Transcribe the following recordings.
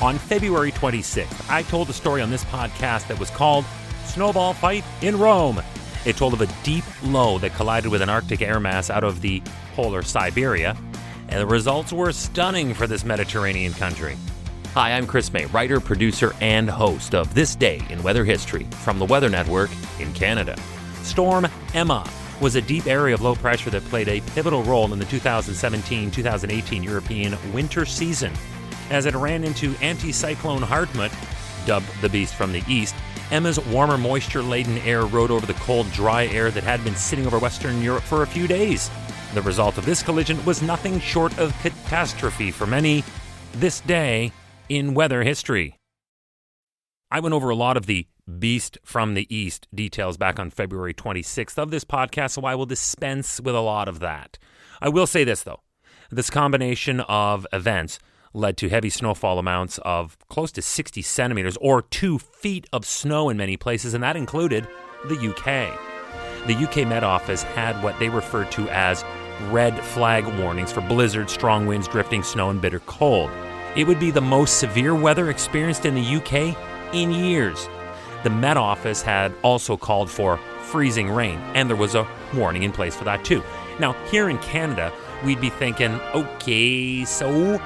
On February 26th, I told a story on this podcast that was called Snowball Fight in Rome. It told of a deep low that collided with an Arctic air mass out of the polar Siberia, and the results were stunning for this Mediterranean country. Hi, I'm Chris May, writer, producer, and host of This Day in Weather History from the Weather Network in Canada. Storm Emma was a deep area of low pressure that played a pivotal role in the 2017-2018 European winter season. As it ran into anticyclone Hartmut, dubbed the Beast from the East, Emma's warmer, moisture-laden air rode over the cold, dry air that had been sitting over Western Europe for a few days. The result of this collision was nothing short of catastrophe for many this day in weather history. I went over a lot of the Beast from the East details back on February 26th of this podcast, so I will dispense with a lot of that. I will say this, though. This combination of events led to heavy snowfall amounts of close to 60 centimeters or 2 feet of snow in many places, and that included the UK. The UK Met Office had what they referred to as red flag warnings for blizzards, strong winds, drifting snow, and bitter cold. It would be the most severe weather experienced in the UK in years. The Met Office had also called for freezing rain, and there was a warning in place for that too. Now, here in Canada, we'd be thinking, okay, so...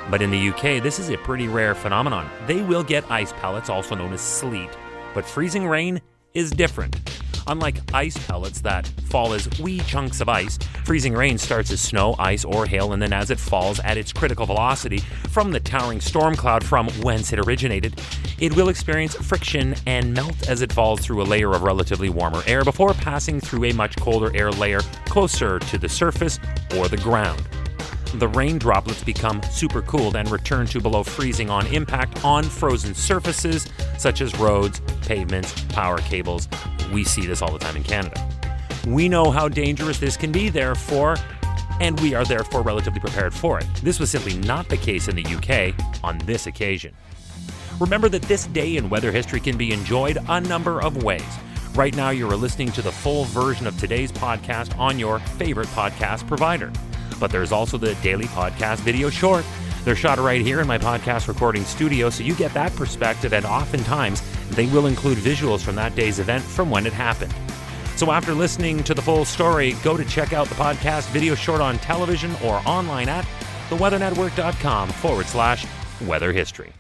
But in the UK, this is a pretty rare phenomenon. They will get ice pellets, also known as sleet, but freezing rain is different. Unlike ice pellets that fall as wee chunks of ice, freezing rain starts as snow, ice, or hail, and then as it falls at its critical velocity from the towering storm cloud from whence it originated, it will experience friction and melt as it falls through a layer of relatively warmer air before passing through a much colder air layer closer to the surface or the ground. The rain droplets become supercooled and return to below freezing on impact on frozen surfaces such as roads, pavements, power cables. We see this all the time in Canada. We know how dangerous this can be, therefore, and we are therefore relatively prepared for it. This was simply not the case in the UK on this occasion. Remember that this day in weather history can be enjoyed a number of ways. Right now, you are listening to the full version of today's podcast on your favorite podcast provider. But there's also the daily podcast video short. They're shot right here in my podcast recording studio, so you get that perspective, and oftentimes they will include visuals from that day's event from when it happened. So after listening to the full story, go to check out the podcast video short on television or online at theweathernetwork.com/weather history.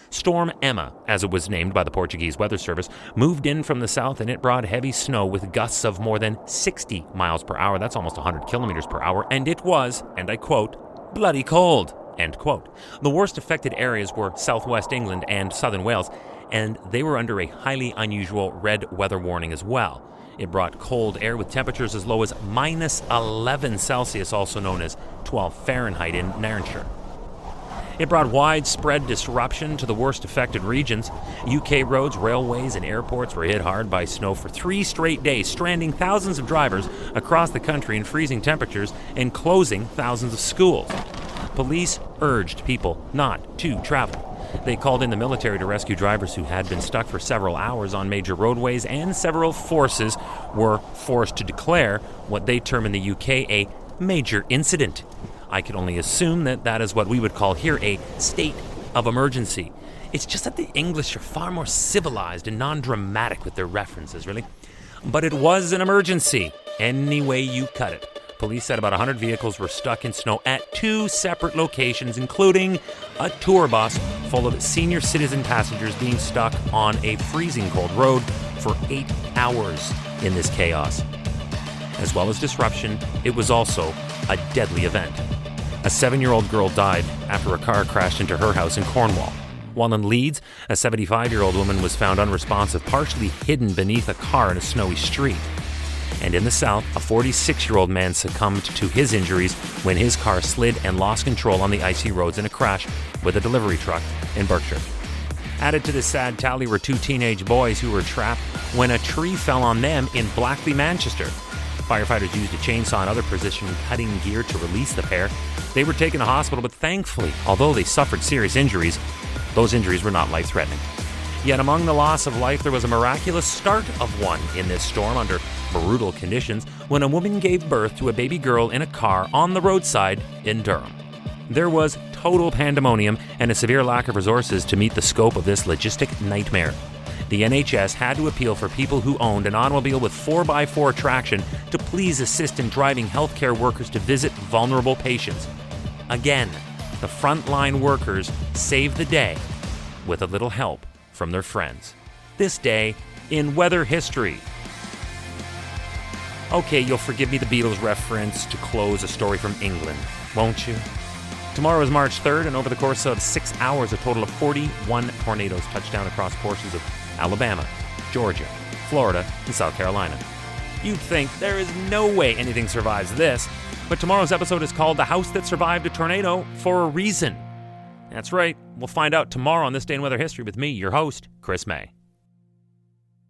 Storm Emma, as it was named by the Portuguese Weather Service, moved in from the south, and it brought heavy snow with gusts of more than 60 miles per hour. That's almost 100 kilometers per hour. And it was, and I quote, bloody cold, end quote. The worst affected areas were southwest England and southern Wales, and they were under a highly unusual red weather warning as well. It brought cold air with temperatures as low as minus 11 Celsius, also known as 12 Fahrenheit in Nairnshire. It brought widespread disruption to the worst affected regions. UK roads, railways, and airports were hit hard by snow for 3 straight days, stranding thousands of drivers across the country in freezing temperatures and closing thousands of schools. Police urged people not to travel. They called in the military to rescue drivers who had been stuck for several hours on major roadways, and several forces were forced to declare what they term in the UK a major incident. I can only assume that that is what we would call here a state of emergency. It's just that the English are far more civilized and non-dramatic with their references, really. But it was an emergency, any way you cut it. Police said about 100 vehicles were stuck in snow at 2 separate locations, including a tour bus full of senior citizen passengers being stuck on a freezing cold road for 8 hours in this chaos. As well as disruption, it was also a deadly event. A 7-year-old girl died after a car crashed into her house in Cornwall. While in Leeds, a 75-year-old woman was found unresponsive, partially hidden beneath a car in a snowy street. And in the south, a 46-year-old man succumbed to his injuries when his car slid and lost control on the icy roads in a crash with a delivery truck in Berkshire. Added to this sad tally were 2 teenage boys who were trapped when a tree fell on them in Blackley, Manchester. Firefighters used a chainsaw and other precision-cutting gear to release the pair. They were taken to hospital, but thankfully, although they suffered serious injuries, those injuries were not life-threatening. Yet among the loss of life, there was a miraculous start of one in this storm under brutal conditions when a woman gave birth to a baby girl in a car on the roadside in Durham. There was total pandemonium and a severe lack of resources to meet the scope of this logistic nightmare. The NHS had to appeal for people who owned an automobile with 4x4 traction to please assist in driving healthcare workers to visit vulnerable patients. Again, the frontline workers saved the day with a little help from their friends. This day in weather history. Okay, you'll forgive me the Beatles reference to close a story from England, won't you? Tomorrow is March 3rd, and over the course of 6 hours, a total of 41 tornadoes touched down across portions of Alabama, Georgia, Florida, and South Carolina. You'd think there is no way anything survives this, but tomorrow's episode is called The House That Survived a Tornado for a Reason. That's right, we'll find out tomorrow on This Day in Weather History with me, your host, Chris May.